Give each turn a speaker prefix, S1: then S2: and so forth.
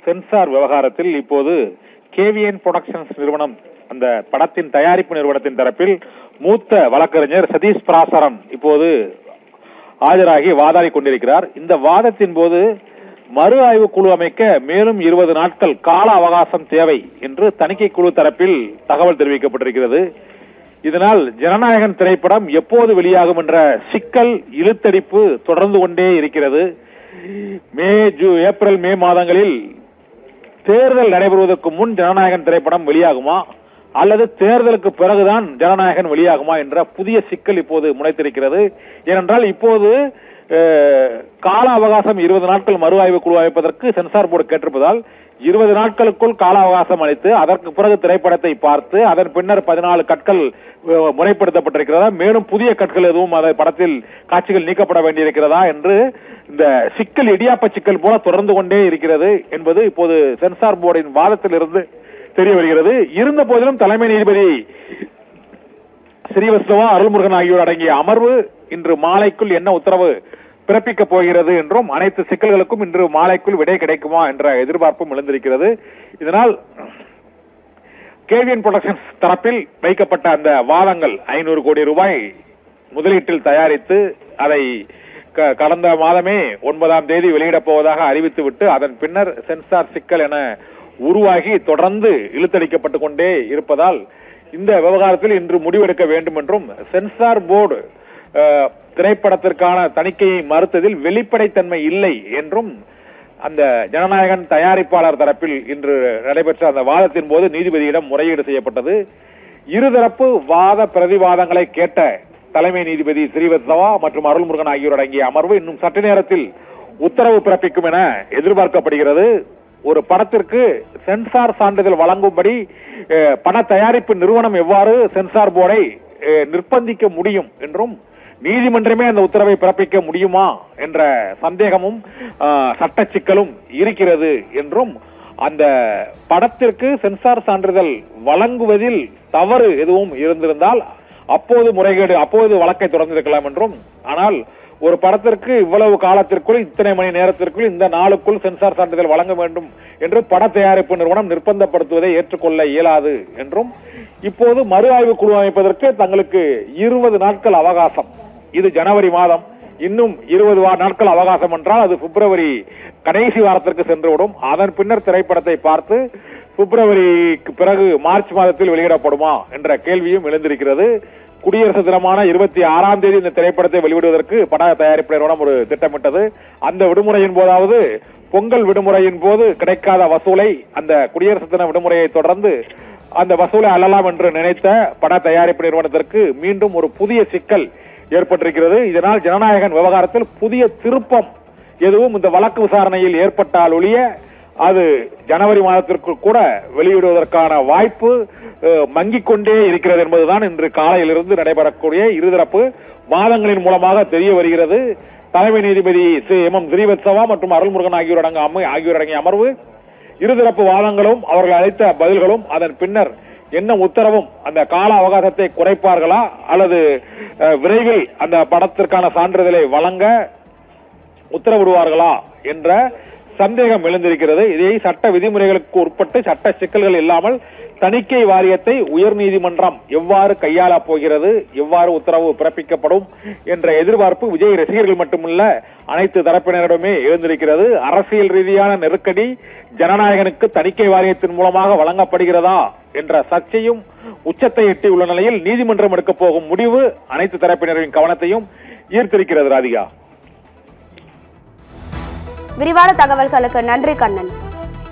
S1: Sensor விவகாரத்தில் இப்போது KVN productions நிறுவனம், அந்த படத்தின் தயாரிப்பு நிறுவனத்தின் தரப்பில் மூத்த வழக்கறிஞர் சதீஷ் பராசரன் இப்போது ஆஜராகி வாதாடி கொண்டிருக்கிறார். இந்த வாதத்தின் போது மறு ஆய்வு குழு அமைக்க மேலும் 20 நாட்கள் கால அவகாசம் தேவை என்று தணிக்கை குழு தரப்பில் தகவல் தெரிவிக்கப்பட்டிருக்கிறது. இதனால் ஜனநாயகன் திரைப்படம் எப்போது வெளியாகும் என்ற சிக்கல், இழுத்தடிப்பு தொடர்ந்து கொண்டே இருக்கிறது. ஏப்ரல் மே மாதங்களில் தேர்தல் நடைபெறுவதற்கு முன் ஜனநாயகன் திரைப்படம் வெளியாகுமா அல்லது தேர்தலுக்கு பிறகுதான் ஜனநாயகன் வெளியாகுமா என்ற புதிய சிக்கல் இப்போது முளைத்திருக்கிறது. ஏனென்றால் இப்போது கால அவகாசம் 20 நாட்கள் மறு ஆய்வு குழு அமைப்பதற்கு சென்சார் போர்டு கேட்டிருப்பதால் 20 நாட்களுக்குள் கால அவகாசம் அளித்து அதற்கு பிறகு திரைப்படத்தை பார்த்து அதன் பின்னர் 14 கற்கள் முறைப்படுத்தப்பட்டிருக்கிறதா, மேலும் புதிய கற்கள் எதுவும் அந்த படத்தில் காட்சிகள் நீக்கப்பட வேண்டியிருக்கிறதா என்று இந்த சிக்கல் இடியாப்ப சிக்கல் போல தொடர்ந்து கொண்டே இருக்கிறது என்பது இப்போது சென்சார் போர்டின் வாதத்திலிருந்து தெரிய வருகிறது. இருந்த போதிலும் தலைமை நீதிபதி ஸ்ரீவத்சவா, அருள்முருகன் ஆகியோர் அடங்கிய அமர்வு இன்று மாலைக்குள் என்ன உத்தரவு பிறப்பிக்கப் போகிறது என்றும் அனைத்து சிக்கல்களுக்கும் இன்று மாலைக்குள் விடை கிடைக்குமா என்ற எதிர்பார்ப்பும் எழுந்திருக்கிறது. இதனால் கேவிஎன் புரொடக்ஷன்ஸ் தரப்பில் வைக்கப்பட்ட அந்த வாதங்கள் 500 கோடி ரூபாய் முதலீட்டில் தயாரித்து அதை கடந்த மாதமே 9ஆம் தேதி வெளியிடப் போவதாக அறிவித்துவிட்டு அதன் பின்னர் சென்சார் சிக்கல் என உருவாகி தொடர்ந்து இழுத்தடிக்கப்பட்டுக் கொண்டே இருப்பதால் இந்த விவகாரத்தில் இன்று முடிவெடுக்க வேண்டும் என்றும் சென்சார் போர்டு திரைப்படத்திற்கான தணிக்கையை மறுத்ததில் வெளிப்படைத்தன்மை இல்லை என்றும் அந்த ஜனநாயகன் தயாரிப்பாளர் தரப்பில் இன்று நடைபெற்ற அந்த வாதத்தின் போது நீதிபதியிடம் முறையீடு செய்யப்பட்டது. இருதரப்பு வாத பிரதிவாதங்களை கேட்ட தலைமை நீதிபதி ஸ்ரீவத்சவா மற்றும் அருள்முருகன் ஆகியோர் அடங்கிய அமர்வு இன்னும் சற்று நேரத்தில் உத்தரவு பிறப்பிக்கும் என எதிர்பார்க்கப்படுகிறது. ஒரு படத்திற்கு சென்சார் சான்றிதழ் வழங்கும்படி பட தயாரிப்பு நிறுவனம் எவ்வாறு சென்சார் போர்டை நிர்பந்திக்க முடியும் என்றும் நீதிமன்றமே அந்த உத்தரவை பிறப்பிக்க முடியுமா என்ற சந்தேகமும் சட்ட சிக்கலும் இருக்கிறது என்றும் அந்த படத்திற்கு சென்சார் சான்றிதழ் வழங்குவதில் தவறு எதுவும் இருந்திருந்தால் அப்போது வழக்கை தொடர்ந்திருக்கலாம் என்றும், ஆனால் ஒரு படத்திற்கு இவ்வளவு காலத்திற்குள் இத்தனை மணி நேரத்திற்குள் இந்த நாளுக்குள் சென்சார் சான்றிதழ் வழங்க வேண்டும் என்று பட தயாரிப்பு நிறுவனம் நிர்பந்தப்படுத்துவதை ஏற்றுக்கொள்ள இயலாது என்றும், இப்போது மறு ஆய்வு குழு அமைப்பதற்கு தங்களுக்கு 20 நாட்கள் அவகாசம், இது ஜனவரி மாதம், இன்னும் 20 நாட்கள் அவகாசம் என்றால் அது பிப்ரவரி கடைசி வாரத்திற்கு சென்றுவிடும். அதன் பின்னர் திரைப்படத்தை பார்த்து பிப்ரவரிக்கு பிறகு மார்ச் மாதத்தில் வெளியிடப்படுமா என்ற கேள்வியும் எழுந்திருக்கிறது. குடியரசு தினமான 26ஆம் தேதி இந்த திரைப்படத்தை வெளியிடுவதற்கு பட தயாரிப்பு நிறுவனம் ஒரு திட்டமிட்டது. அந்த விடுமுறையின் போதாவது பொங்கல் விடுமுறையின் போது கிடைக்காத வசூலை அந்த குடியரசு தின விடுமுறையை தொடர்ந்து அந்த வசூலை அள்ளலாம் என்று நினைத்த பட தயாரிப்பு நிறுவனத்திற்கு மீண்டும் ஒரு புதிய சிக்கல் ஏற்பட்டிருக்கிறது. இதனால் ஜனநாயகன் விவகாரத்தில் புதிய திருப்பம் எதுவும் இந்த வழக்கு விசாரணையில் ஏற்பட்டால் ஒழிய அது ஜனவரி மாதத்திற்கு கூட வெளியிடுவதற்கான வாய்ப்பு மங்கிக் கொண்டே இருக்கிறது என்பதுதான் இன்று காலையிலிருந்து நடைபெறக்கூடிய இருதரப்பு வாதங்களின் மூலமாக தெரிய வருகிறது. தலைமை நீதிபதி ஸ்ரீவத்சவா மற்றும் அருள்முருகன் ஆகியோர் அடங்கிய அமர்வு இருதரப்பு வாதங்களும் அவர்கள் அளித்த பதில்களும் அதன் பின்னர் என்ன உத்தரவும் அந்த கால அவகாசத்தை குறைப்பார்களா அல்லது விரைவில் அந்த படத்திற்கான சான்றிதழை வழங்க உத்தரவிடுவார்களா என்ற சந்தேகம் எழுந்திருக்கிறது. இதை சட்ட விதிமுறைகளுக்கு உட்பட்டு சட்ட சிக்கல்கள் இல்லாமல் தணிக்கை வாரியத்தை உயர்நீதிமன்றம் எவ்வாறு கையாளப் போகிறது, எவ்வாறு உத்தரவு பிறப்பிக்கப்படும் என்ற எதிர்பார்ப்பு விஜய் ரசிகர்கள் மட்டுமல்ல அனைத்து தரப்பினரிடமே எழுந்திருக்கிறது. அரசியல் ரீதியான நெருக்கடி ஜனநாயகனுக்கு தணிக்கை வாரியத்தின் மூலமாக வழங்கப்படுகிறதா என்ற சர்ச்சையும் உச்சத்தை எட்டியுள்ள நிலையில் நீதிமன்றம் எடுக்கப் போகும் முடிவு அனைத்து தரப்பினரின் கவனத்தையும் ஈர்த்திருக்கிறது. ராதிகா,
S2: விரிவான தகவல்களுக்கு நன்றி கண்ணன்.